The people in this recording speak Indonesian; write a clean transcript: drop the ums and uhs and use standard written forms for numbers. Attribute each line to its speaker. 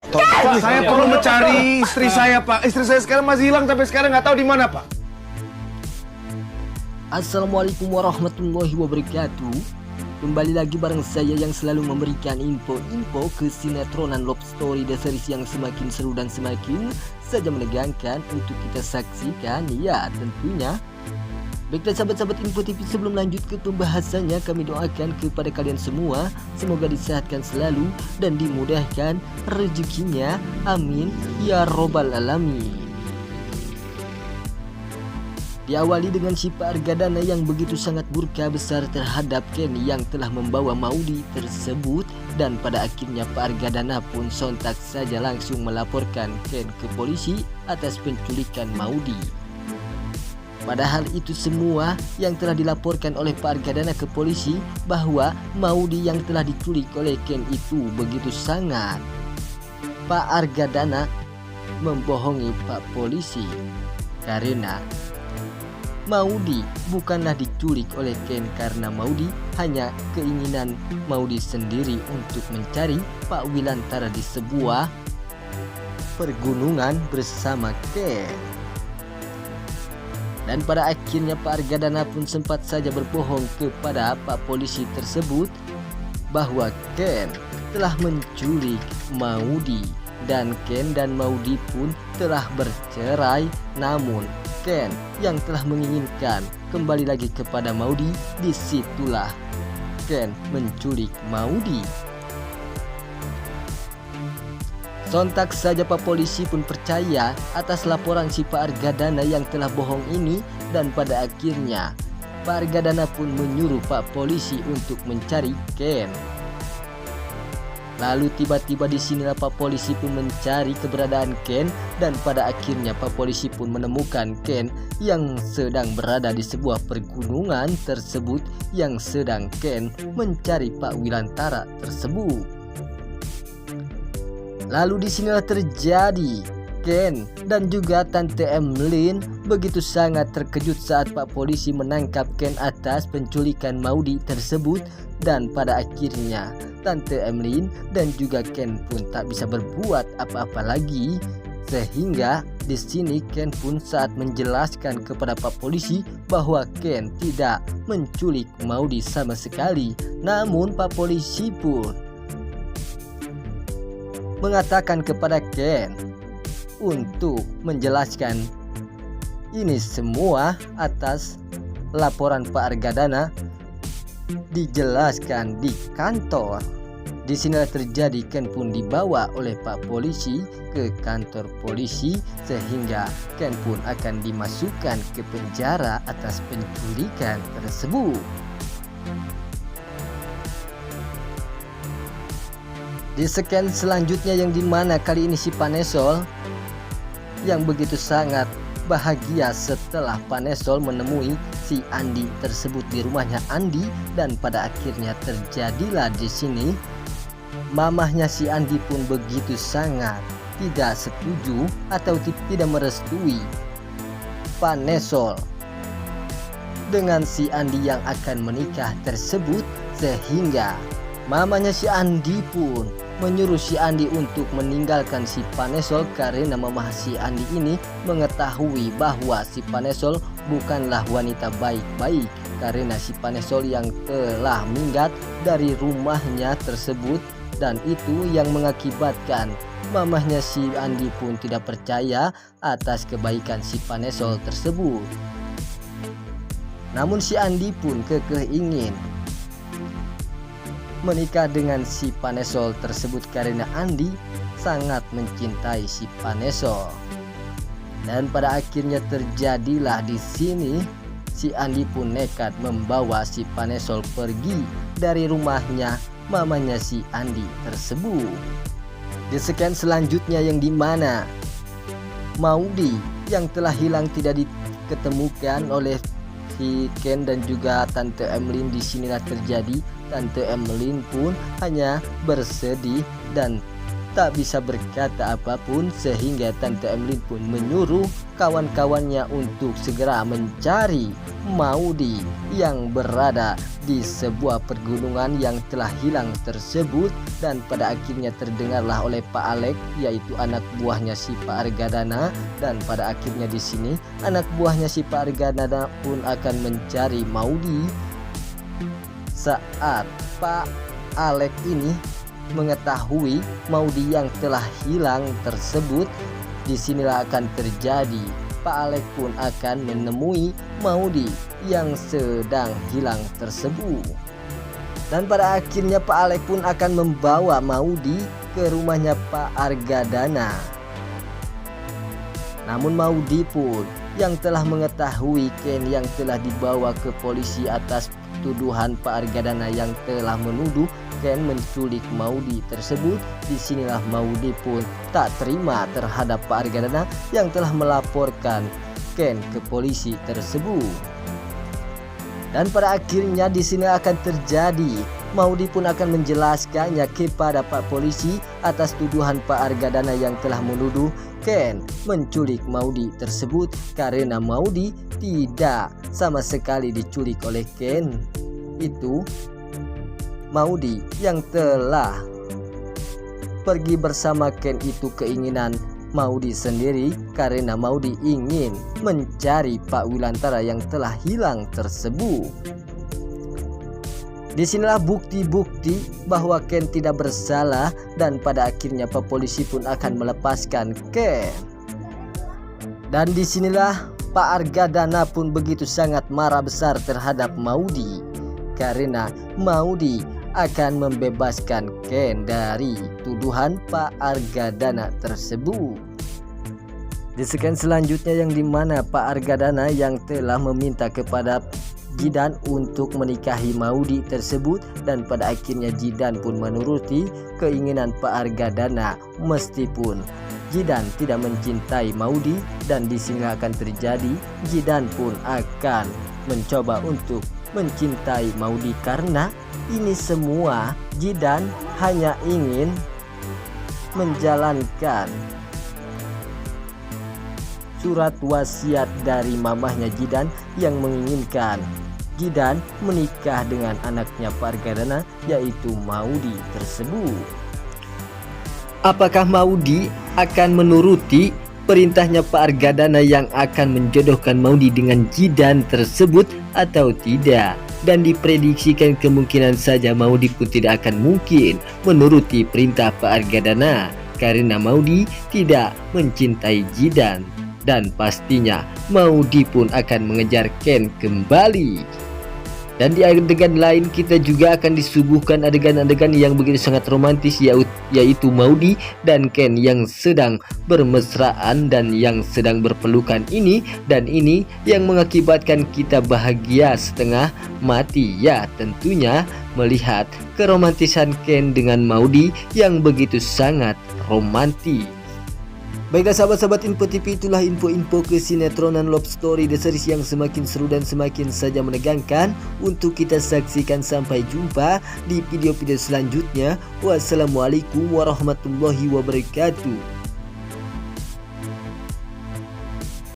Speaker 1: Pak, saya perlu mencari istri saya, Pak. Istri saya sekarang masih hilang sampai sekarang nggak tahu di mana, Pak.
Speaker 2: Assalamualaikum warahmatullahi wabarakatuh. Kembali lagi bareng saya yang selalu memberikan info-info kesinetроnan Love Story The Series yang semakin seru dan semakin saja menegangkan untuk kita saksikan, ya tentunya. Baiklah sahabat-sahabat Info TV, sebelum lanjut ke pembahasannya, kami doakan kepada kalian semua semoga disehatkan selalu dan dimudahkan rezekinya, amin ya robbal alamin. Diawali dengan Syifa Argadana yang begitu sangat murka besar terhadap Ken yang telah membawa Maudy tersebut, dan pada akhirnya Pak Argadana pun sontak saja langsung melaporkan Ken ke polisi atas penculikan Maudy. Padahal itu semua yang telah dilaporkan oleh Pak Argadana ke polisi bahwa Maudy yang telah diculik oleh Ken itu begitu sangat. Pak Argadana membohongi Pak polisi karena Maudy bukanlah diculik oleh Ken, karena Maudy hanya keinginan Maudy sendiri untuk mencari Pak Wilantara di sebuah pergunungan bersama Ken. Dan pada akhirnya Pak Argadana pun sempat saja berbohong kepada Pak polisi tersebut bahwa Ken telah menculik Maudy, dan Ken dan Maudy pun telah bercerai. Namun Ken yang telah menginginkan kembali lagi kepada Maudy, disitulah Ken menculik Maudy. Sontak saja Pak polisi pun percaya atas laporan si Pak Argadana yang telah bohong ini, dan pada akhirnya Pak Argadana pun menyuruh Pak polisi untuk mencari Ken. Lalu tiba-tiba di sinilah Pak polisi pun mencari keberadaan Ken, dan pada akhirnya Pak polisi pun menemukan Ken yang sedang berada di sebuah pergunungan tersebut, yang sedang Ken mencari Pak Wilantara tersebut. Lalu disinilah terjadi Ken dan juga Tante Emlyn begitu sangat terkejut saat Pak polisi menangkap Ken atas penculikan Maudy tersebut, dan pada akhirnya Tante Emlyn dan juga Ken pun tak bisa berbuat apa-apa lagi, sehingga di sini Ken pun saat menjelaskan kepada Pak polisi bahwa Ken tidak menculik Maudy sama sekali. Namun Pak polisi pun mengatakan kepada Ken untuk menjelaskan ini semua atas laporan Pak Argadana dijelaskan di kantor. Di sini terjadi Ken pun dibawa oleh Pak polisi ke kantor polisi, sehingga Ken pun akan dimasukkan ke penjara atas penculikan tersebut. Di scan selanjutnya yang dimana kali ini si Panesol yang begitu sangat bahagia setelah Panesol menemui si Andi tersebut di rumahnya Andi, dan pada akhirnya terjadilah di sini mamahnya si Andi pun begitu sangat tidak setuju atau tidak merestui Panesol dengan si Andi yang akan menikah tersebut, sehingga mamanya si Andi pun menyuruh si Andi untuk meninggalkan si Panesol karena mamah si Andi ini mengetahui bahwa si Panesol bukanlah wanita baik-baik, karena si Panesol yang telah minggat dari rumahnya tersebut, dan itu yang mengakibatkan mamahnya si Andi pun tidak percaya atas kebaikan si Panesol tersebut. Namun si Andi pun kekeh ingin menikah dengan si Panesol tersebut karena Andi sangat mencintai si Panesol. Dan pada akhirnya terjadilah di sini si Andi pun nekat membawa si Panesol pergi dari rumahnya mamanya si Andi tersebut. Di scan selanjutnya yang dimana Maudy yang telah hilang tidak diketemukan oleh si Ken dan juga Tante Emlyn, di sinilah terjadi Tante Emlyn pun hanya bersedih dan tak bisa berkata apapun sehingga Tante Emlyn pun menyuruh kawan-kawannya untuk segera mencari Maudy yang berada di sebuah pergunungan yang telah hilang tersebut. Dan pada akhirnya terdengarlah oleh Pak Alek, yaitu anak buahnya si Pak Argadana, dan pada akhirnya di sini anak buahnya si Pak Argadana pun akan mencari Maudy. Saat Pak Alek ini mengetahui Maudy yang telah hilang tersebut, disinilah akan terjadi Pak Alek pun akan menemui Maudy yang sedang hilang tersebut. Dan pada akhirnya Pak Alek pun akan membawa Maudy ke rumahnya Pak Argadana. Namun Maudy pun yang telah mengetahui Ken yang telah dibawa ke polisi atas tuduhan Pak Argadana yang telah menuduh Ken menculik Maudy tersebut. Disinilah Maudy pun tak terima terhadap Pak Argadana yang telah melaporkan Ken ke polisi tersebut. Dan pada akhirnya di sini akan terjadi Maudy pun akan menjelaskannya kepada Pak Polisi atas tuduhan Pak Argadana yang telah menuduh Ken menculik Maudy tersebut, karena Maudy tidak sama sekali diculik oleh Ken. Itu Maudy yang telah pergi bersama Ken itu keinginan Maudy sendiri, karena Maudy ingin mencari Pak Wilantara yang telah hilang tersebut. Disinilah bukti-bukti bahwa Ken tidak bersalah, dan pada akhirnya Pak Polisi pun akan melepaskan Ken. Dan disinilah Pak Argadana pun begitu sangat marah besar terhadap Maudy, karena Maudy akan membebaskan Ken dari tuduhan Pak Argadana tersebut. Di sekian selanjutnya yang dimana Pak Argadana yang telah meminta kepada Jidan untuk menikahi Maudy tersebut, dan pada akhirnya Jidan pun menuruti keinginan Pak Argadana meskipun Jidan tidak mencintai Maudy. Dan di sini akan terjadi Jidan pun akan mencoba untuk mencintai Maudy, karena ini semua Jidan hanya ingin menjalankan surat wasiat dari mamahnya Jidan yang menginginkan Jidan menikah dengan anaknya Pak Argadana, yaitu Maudy tersebut. Apakah Maudy akan menuruti perintahnya Pak Argadana yang akan menjodohkan Maudy dengan Jidan tersebut atau tidak? Dan diprediksikan kemungkinan saja Maudy pun tidak akan mungkin menuruti perintah Pak Argadana, karena Maudy tidak mencintai Jidan. Dan pastinya Maudy pun akan mengejar Ken kembali. Dan di adegan lain kita juga akan disuguhkan adegan-adegan yang begitu sangat romantis, yaitu Maudy dan Ken yang sedang bermesraan dan yang sedang berpelukan ini. Dan ini yang mengakibatkan kita bahagia setengah mati, ya tentunya melihat keromantisan Ken dengan Maudy yang begitu sangat romantis. Baiklah sahabat-sahabat Info TV, itulah info-info kesinetроnan Love Story The Series yang semakin seru dan semakin saja menegangkan untuk kita saksikan. Sampai jumpa di video-video selanjutnya. Wassalamualaikum warahmatullahi wabarakatuh.